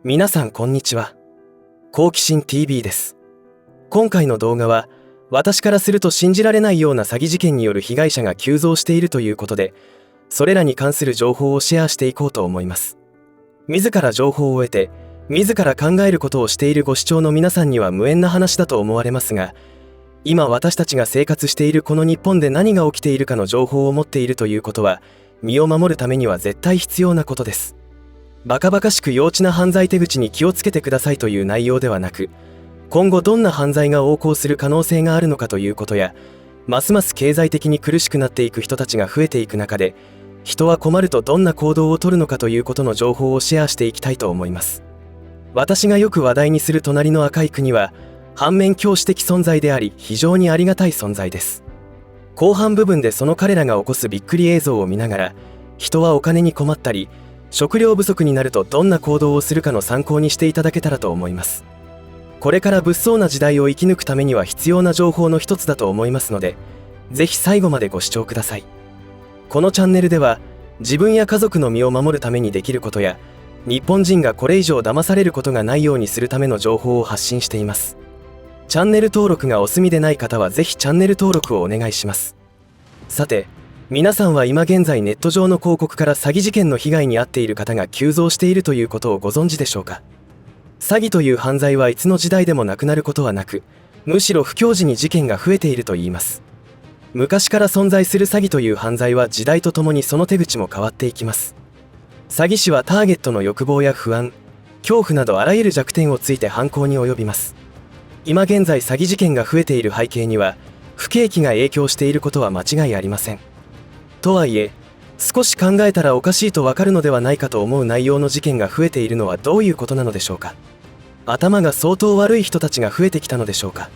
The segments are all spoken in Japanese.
皆さんこんにちは。好奇心 TV です。今回の動画は、私からすると信じられないような詐欺事件による被害者が急増しているということで、それらに関する情報をシェアしていこうと思います。自ら情報を得て、自ら考えることをしているご視聴の皆さんには無縁な話だと思われますが、今私たちが生活しているこの日本で何が起きているかの情報を持っているということは、身を守るためには絶対必要なことです。バカバカしく幼稚な犯罪手口に気をつけてくださいという内容ではなく、今後どんな犯罪が横行する可能性があるのかということや、ますます経済的に苦しくなっていく人たちが増えていく中で、人は困るとどんな行動をとるのかということの情報をシェアしていきたいと思います。私がよく話題にする隣の赤い国は、反面教師的存在であり、非常にありがたい存在です。後半部分でその彼らが起こすびっくり映像を見ながら、人はお金に困ったり、食料不足になるとどんな行動をするかの参考にしていただけたらと思います。これから物騒な時代を生き抜くためには必要な情報の一つだと思いますので、ぜひ最後までご視聴ください。このチャンネルでは、自分や家族の身を守るためにできることや、日本人がこれ以上騙されることがないようにするための情報を発信しています。チャンネル登録がお済みでない方はぜひチャンネル登録をお願いします。さて、皆さんは今現在ネット上の広告から詐欺事件の被害に遭っている方が急増しているということをご存知でしょうか。詐欺という犯罪はいつの時代でもなくなることはなく、むしろ不況時に事件が増えているといいます。昔から存在する詐欺という犯罪は時代とともにその手口も変わっていきます。詐欺師はターゲットの欲望や不安、恐怖などあらゆる弱点をついて犯行に及びます。今現在詐欺事件が増えている背景には、不景気が影響していることは間違いありません。とはいえ、少し考えたらおかしいとわかるのではないかと思う内容の事件が増えているのはどういうことなのでしょうか。頭が相当悪い人たちが増えてきたのでしょうか。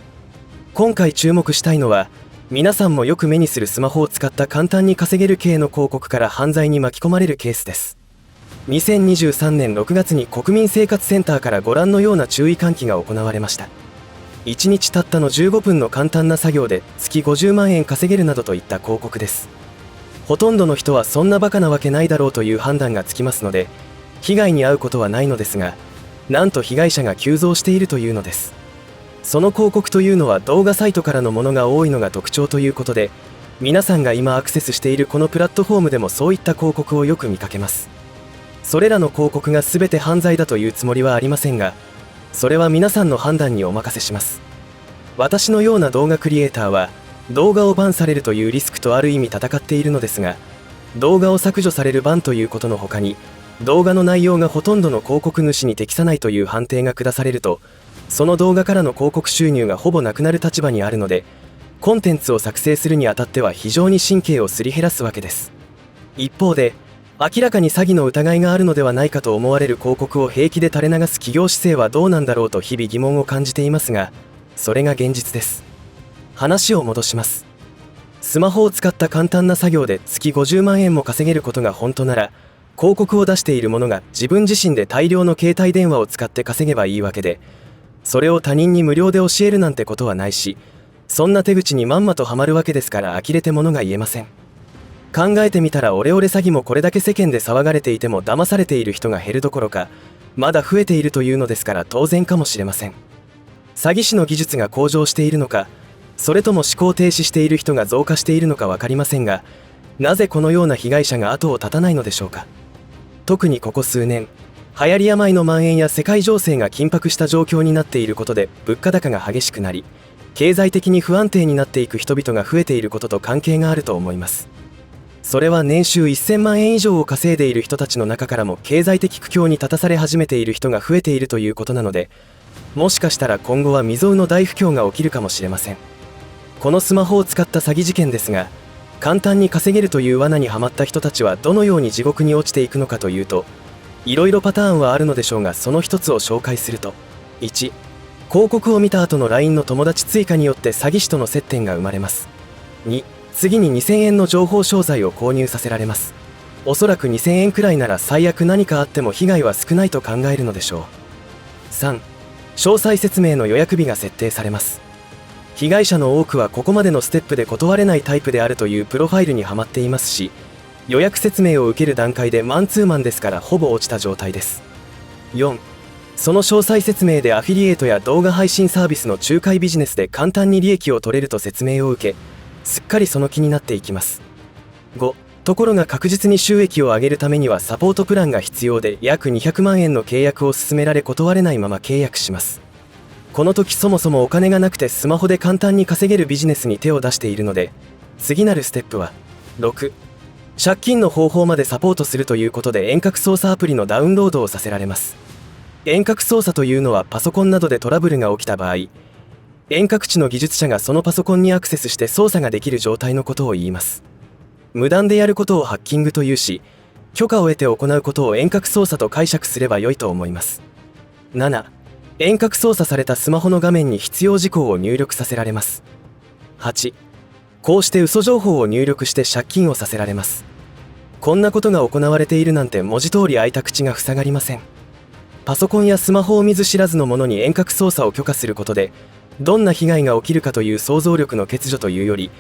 今回注目したいのは、皆さんもよく目にするスマホを使った簡単に稼げる系の広告から犯罪に巻き込まれるケースです。2023年6月に国民生活センターからご覧のような注意喚起が行われました。1日たったの15分の簡単な作業で月50万円稼げるなどといった広告です。ほとんどの人はそんなバカなわけないだろうという判断がつきますので、被害に遭うことはないのですが、なんと被害者が急増しているというのです。その広告というのは動画サイトからのものが多いのが特徴ということで、皆さんが今アクセスしているこのプラットフォームでもそういった広告をよく見かけます。それらの広告が全て犯罪だというつもりはありませんが、それは皆さんの判断にお任せします。私のような動画クリエイターは、動画をバンされるというリスクとある意味戦っているのですが、動画を削除されるバンということの他に、動画の内容がほとんどの広告主に適さないという判定が下されると、その動画からの広告収入がほぼなくなる立場にあるので、コンテンツを作成するにあたっては非常に神経をすり減らすわけです。一方で、明らかに詐欺の疑いがあるのではないかと思われる広告を平気で垂れ流す企業姿勢はどうなんだろうと日々疑問を感じていますが、それが現実です。話を戻します。スマホを使った簡単な作業で月50万円も稼げることが本当なら、広告を出している者が自分自身で大量の携帯電話を使って稼げばいいわけで、それを他人に無料で教えるなんてことはないし、そんな手口にまんまとハマるわけですから呆れて物が言えません。考えてみたらオレオレ詐欺もこれだけ世間で騒がれていても騙されている人が減るどころか、まだ増えているというのですから当然かもしれません。詐欺師の技術が向上しているのか、それとも思考停止している人が増加しているのか分かりませんが、なぜこのような被害者が後を絶たないのでしょうか。特にここ数年、流行り病の蔓延や世界情勢が緊迫した状況になっていることで物価高が激しくなり、経済的に不安定になっていく人々が増えていることと関係があると思います。それは年収1000万円以上を稼いでいる人たちの中からも経済的苦境に立たされ始めている人が増えているということなので、もしかしたら今後は未曾有の大不況が起きるかもしれません。このスマホを使った詐欺事件ですが、簡単に稼げるという罠にはまった人たちはどのように地獄に落ちていくのかというと、いろいろパターンはあるのでしょうが、その一つを紹介すると、1、広告を見た後の LINE の友達追加によって詐欺師との接点が生まれます。2、次に2000円の情報商材を購入させられます。おそらく2000円くらいなら最悪何かあっても被害は少ないと考えるのでしょう。3、詳細説明の予約日が設定されます。被害者の多くはここまでのステップで断れないタイプであるというプロファイルにはまっていますし、予約説明を受ける段階でマンツーマンですからほぼ落ちた状態です。4、その詳細説明でアフィリエイトや動画配信サービスの仲介ビジネスで簡単に利益を取れると説明を受け、すっかりその気になっていきます。5、ところが確実に収益を上げるためにはサポートプランが必要で、約200万円の契約を勧められ断れないまま契約します。この時そもそもお金がなくてスマホで簡単に稼げるビジネスに手を出しているので、次なるステップは6、借金の方法までサポートするということで遠隔操作アプリのダウンロードをさせられます。遠隔操作というのはパソコンなどでトラブルが起きた場合、遠隔地の技術者がそのパソコンにアクセスして操作ができる状態のことを言います。無断でやることをハッキングというし、許可を得て行うことを遠隔操作と解釈すれば良いと思います。7、遠隔操作されたスマホの画面に必要事項を入力させられます。8、こうして嘘情報を入力して借金をさせられます。こんなことが行われているなんて文字通り開いた口が塞がりません。パソコンやスマホを見ず知らずのものに遠隔操作を許可することで、どんな被害が起きるかという想像力の欠如というより、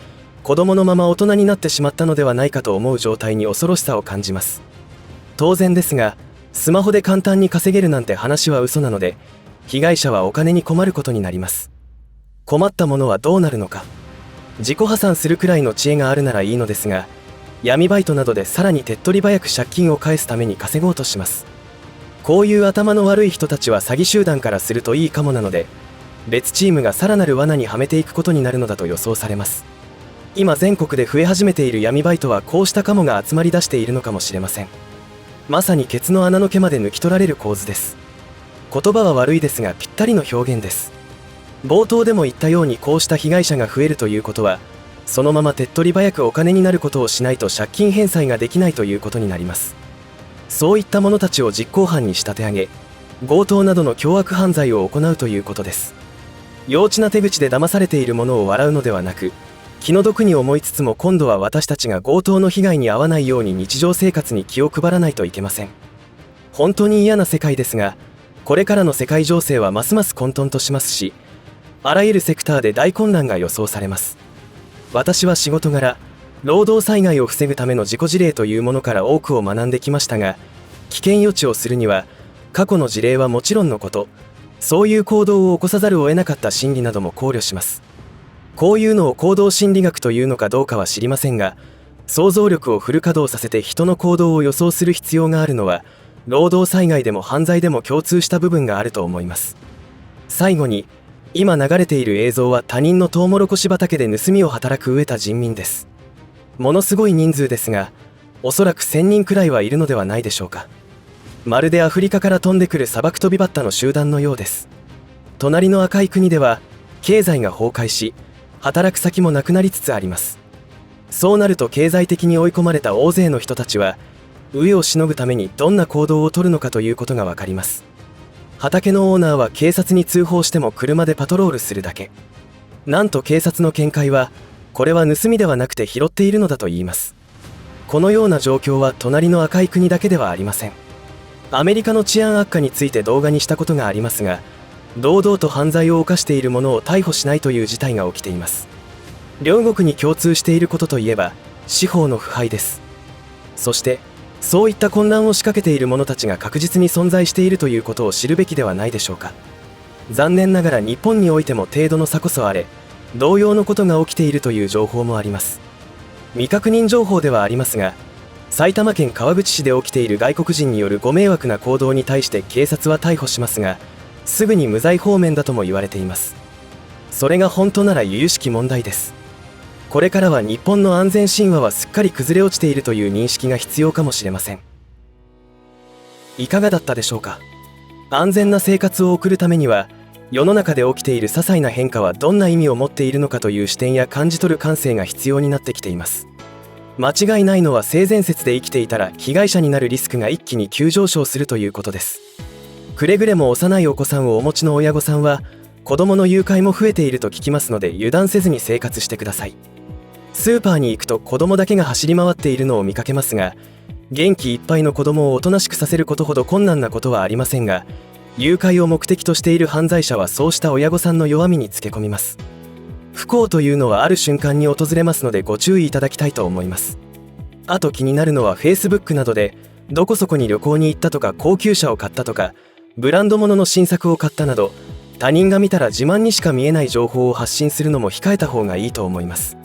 子供のまま大人になってしまったのではないかと思う状態に恐ろしさを感じます。当然ですが、スマホで簡単に稼げるなんて話は嘘なので、被害者はお金に困ることになります。困ったものはどうなるのか。自己破産するくらいの知恵があるならいいのですが、闇バイトなどでさらに手っ取り早く借金を返すために稼ごうとします。こういう頭の悪い人たちは詐欺集団からするといいかもなので、別チームがさらなる罠にはめていくことになるのだと予想されます。今全国で増え始めている闇バイトはこうしたカモが集まり出しているのかもしれません。まさにケツの穴の毛まで抜き取られる構図です。言葉は悪いですがぴったりの表現です。冒頭でも言ったように、こうした被害者が増えるということは、そのまま手っ取り早くお金になることをしないと借金返済ができないということになります。そういった者たちを実行犯に仕立て上げ、強盗などの凶悪犯罪を行うということです。幼稚な手口で騙されているものを笑うのではなく、気の毒に思いつつも、今度は私たちが強盗の被害に遭わないように日常生活に気を配らないといけません。本当に嫌な世界ですが、これからの世界情勢はますます混沌としますし、あらゆるセクターで大混乱が予想されます。私は仕事柄、労働災害を防ぐための自己事例というものから多くを学んできましたが、危険予知をするには過去の事例はもちろんのこと、そういう行動を起こさざるを得なかった心理なども考慮します。こういうのを行動心理学というのかどうかは知りませんが、想像力をフル稼働させて人の行動を予想する必要があるのは、労働災害でも犯罪でも共通した部分があると思います。最後に、今流れている映像は他人のトウモロコシ畑で盗みを働く飢えた人民です。ものすごい人数ですが、おそらく1000人くらいはいるのではないでしょうか。まるでアフリカから飛んでくる砂漠飛びバッタの集団のようです。隣の赤い国では経済が崩壊し、働く先もなくなりつつあります。そうなると経済的に追い込まれた大勢の人たちは、飢えをしのぐためにどんな行動をとるのかということがわかります。畑のオーナーは警察に通報しても車でパトロールするだけ。なんと警察の見解は、これは盗みではなくて拾っているのだと言います。このような状況は隣の赤い国だけではありません。アメリカの治安悪化について動画にしたことがありますが、堂々と犯罪を犯している者を逮捕しないという事態が起きています。両国に共通していることといえば司法の腐敗です。そしてそういった混乱を仕掛けている者たちが確実に存在しているということを知るべきではないでしょうか。残念ながら日本においても程度の差こそあれ、同様のことが起きているという情報もあります。未確認情報ではありますが、埼玉県川口市で起きている外国人によるご迷惑な行動に対して警察は逮捕しますが、すぐに無罪放免だとも言われています。それが本当なら由々しき問題です。これからは日本の安全神話はすっかり崩れ落ちているという認識が必要かもしれません。いかがだったでしょうか。安全な生活を送るためには、世の中で起きている些細な変化はどんな意味を持っているのかという視点や感じ取る感性が必要になってきています。間違いないのは、性善説で生きていたら被害者になるリスクが一気に急上昇するということです。くれぐれも幼いお子さんをお持ちの親御さんは、子供の誘拐も増えていると聞きますので、油断せずに生活してください。スーパーに行くと子供だけが走り回っているのを見かけますが、元気いっぱいの子供をおとなしくさせることほど困難なことはありませんが、誘拐を目的としている犯罪者はそうした親御さんの弱みにつけ込みます。不幸というのはある瞬間に訪れますので、ご注意いただきたいと思います。あと気になるのは Facebook などで、どこそこに旅行に行ったとか高級車を買ったとか、ブランド物の新作を買ったなど、他人が見たら自慢にしか見えない情報を発信するのも控えた方がいいと思います。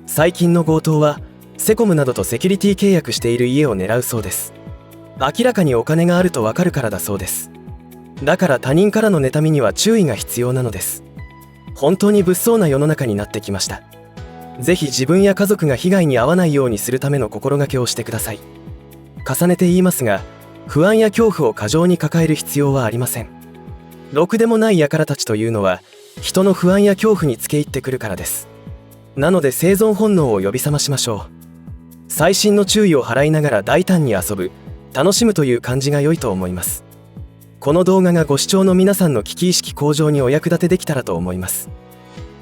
最近の強盗はセコムなどとセキュリティ契約している家を狙うそうです。明らかにお金があるとわかるからだそうです。だから他人からの妬みには注意が必要なのです。本当に物騒な世の中になってきました。ぜひ自分や家族が被害に遭わないようにするための心がけをしてください。重ねて言いますが、不安や恐怖を過剰に抱える必要はありません。ろくでもない輩たちというのは人の不安や恐怖につけ入ってくるからです。なので生存本能を呼び覚ましましょう。細心の注意を払いながら大胆に遊ぶ、楽しむという感じが良いと思います。この動画がご視聴の皆さんの危機意識向上にお役立てできたらと思います。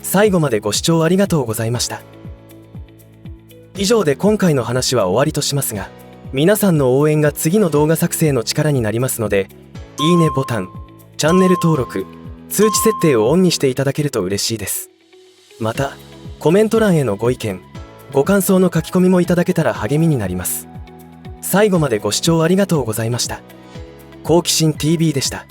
最後までご視聴ありがとうございました。以上で今回の話は終わりとしますが、皆さんの応援が次の動画作成の力になりますので、いいねボタン、チャンネル登録、通知設定をオンにしていただけると嬉しいです。また、コメント欄へのご意見、ご感想の書き込みもいただけたら励みになります。最後までご視聴ありがとうございました。好奇心 TV でした。